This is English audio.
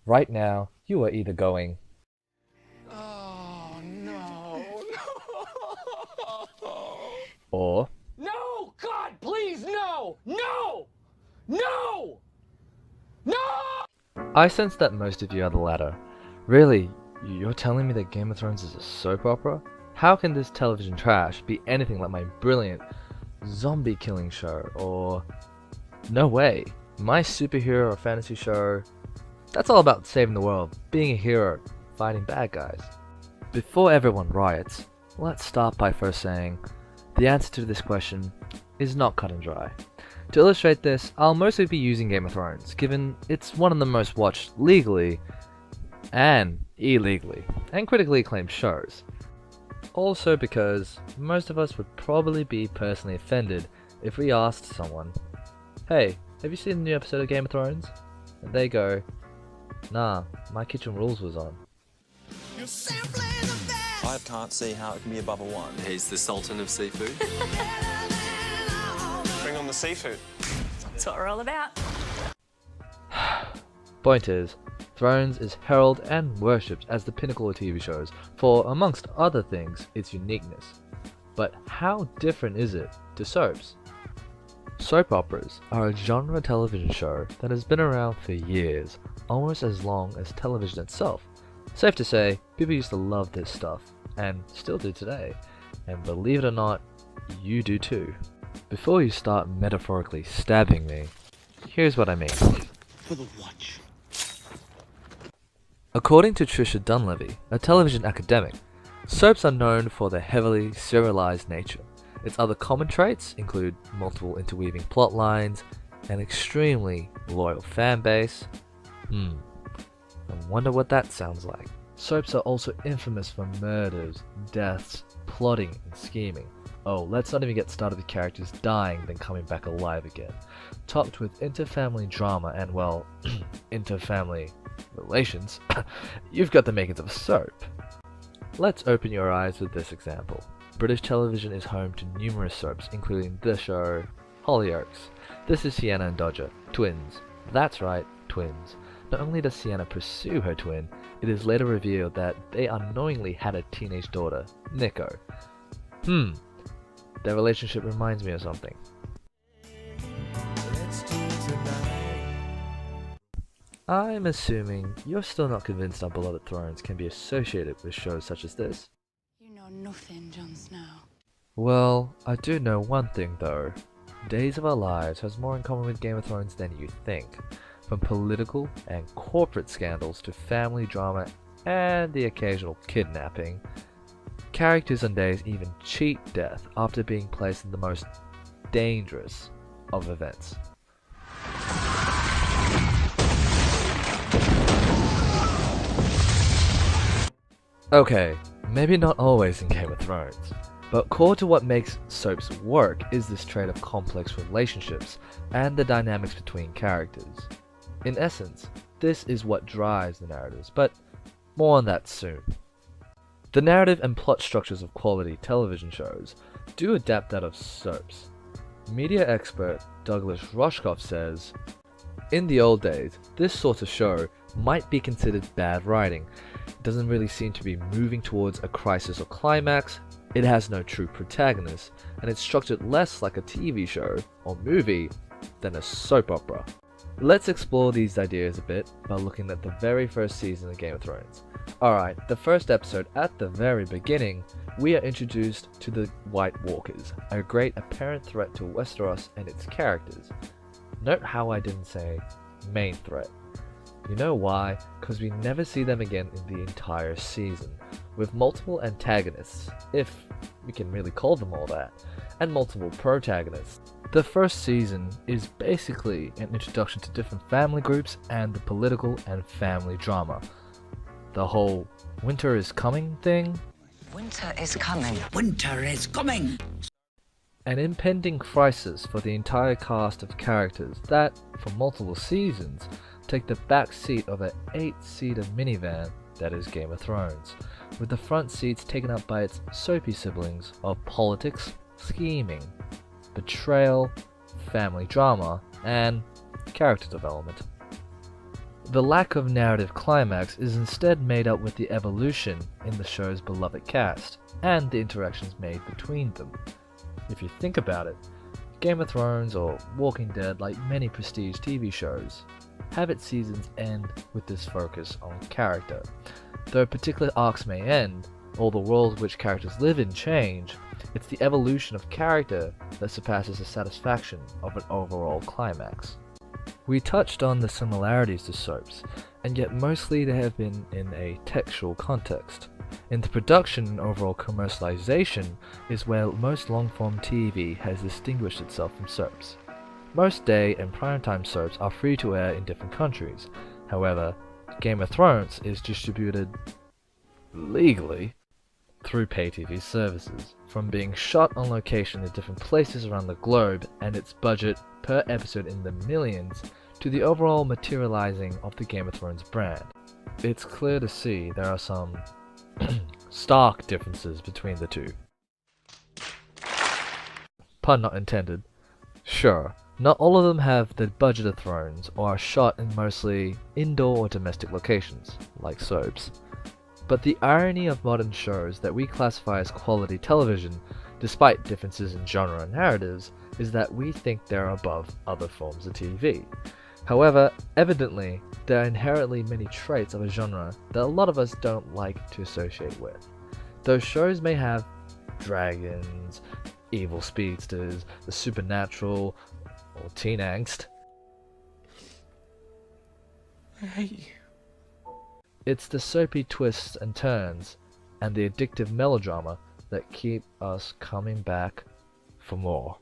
Right now, you are either going, Oh, no. or No! God, please, no! No! No! No! I sense that most of you are the latter. Really, you're telling me that Game of Thrones is a soap opera? How can this television trash be anything like my brilliant zombie killing show, or no way, my superhero or fantasy show, that's all about saving the world, being a hero, fighting bad guys. Before everyone riots, let's start by first saying the answer to this question is not cut and dry. To illustrate this, I'll mostly be using Game of Thrones, given it's one of the most watched legally and illegally and critically acclaimed shows. Also because most of us would probably be personally offended if we asked someone, "Hey, have you seen the new episode of Game of Thrones?" And they go, "Nah, My Kitchen Rules was on." I can't see how it can be above a 1. He's the Sultan of seafood. Bring on the seafood. That's what we're all about. Point is, Thrones is heralded and worshipped as the pinnacle of TV shows for, amongst other things, its uniqueness. But how different is it to soaps? Soap operas are a genre television show that has been around for years, almost as long as television itself. Safe to say, people used to love this stuff, and still do today, and believe it or not, you do too. Before you start metaphorically stabbing me, here's what I mean. For the watch. According to Trisha Dunleavy, a television academic, soaps are known for their heavily serialized nature. Its other common traits include multiple interweaving plot lines, an extremely loyal fan base. I wonder what that sounds like. Soaps are also infamous for murders, deaths, plotting, and scheming. Oh, let's not even get started with characters dying then coming back alive again. Topped with interfamily drama and, well, interfamily relations, you've got the makings of a soap. Let's open your eyes with this example. British television is home to numerous soaps, including the show Hollyoaks. This is Sienna and Dodger, twins. That's right, twins. Not only does Sienna pursue her twin, it is later revealed that they unknowingly had a teenage daughter, Nico. Their relationship reminds me of something. I'm assuming you're still not convinced our beloved Thrones can be associated with shows such as this. You know nothing, Jon Snow. Well, I do know one thing though. Days of Our Lives has more in common with Game of Thrones than you think. From political and corporate scandals to family drama and the occasional kidnapping, characters on Days even cheat death after being placed in the most dangerous of events. Okay, maybe not always in Game of Thrones, but core to what makes soaps work is this trait of complex relationships and the dynamics between characters. In essence, this is what drives the narratives, but more on that soon. The narrative and plot structures of quality television shows do adapt that of soaps. Media expert Douglas Rushkoff says, "In the old days, this sort of show might be considered bad writing. It doesn't really seem to be moving towards a crisis or climax, it has no true protagonist, and it's structured less like a TV show or movie than a soap opera." Let's explore these ideas a bit by looking at the very first season of Game of Thrones. Alright, the first episode, at the very beginning, we are introduced to the White Walkers, a great apparent threat to Westeros and its characters. Note how I didn't say main threat. You know why? Because we never see them again in the entire season, with multiple antagonists, if we can really call them all that, and multiple protagonists. The first season is basically an introduction to different family groups and the political and family drama. The whole winter is coming thing, Winter is coming. Winter is coming. an impending crisis for the entire cast of characters that, for multiple seasons, take the back seat of an 8-seater minivan that is Game of Thrones, with the front seats taken up by its soapy siblings of politics, scheming, betrayal, family drama, and character development. The lack of narrative climax is instead made up with the evolution in the show's beloved cast, and the interactions made between them. If you think about it, Game of Thrones or Walking Dead, like many prestige TV shows, have its seasons end with this focus on character. Though particular arcs may end, or the world which characters live in change, it's the evolution of character that surpasses the satisfaction of an overall climax. We touched on the similarities to soaps, and yet mostly they have been in a textual context. In the production and overall commercialization is where most long-form TV has distinguished itself from soaps. Most day and primetime soaps are free to air in different countries. However, Game of Thrones is distributed legally through pay TV services, from being shot on location in different places around the globe and its budget per episode in the millions, to the overall materializing of the Game of Thrones brand. It's clear to see there are some stark differences between the two. Pun not intended. Sure, not all of them have the budget of Thrones or are shot in mostly indoor or domestic locations, like soaps. But the irony of modern shows that we classify as quality television, despite differences in genre and narratives, is that we think they're above other forms of TV. However, evidently, there are inherently many traits of a genre that a lot of us don't like to associate with. Those shows may have dragons, evil speedsters, the supernatural, or teen angst. I hate you. It's the soapy twists and turns, and the addictive melodrama that keep us coming back for more.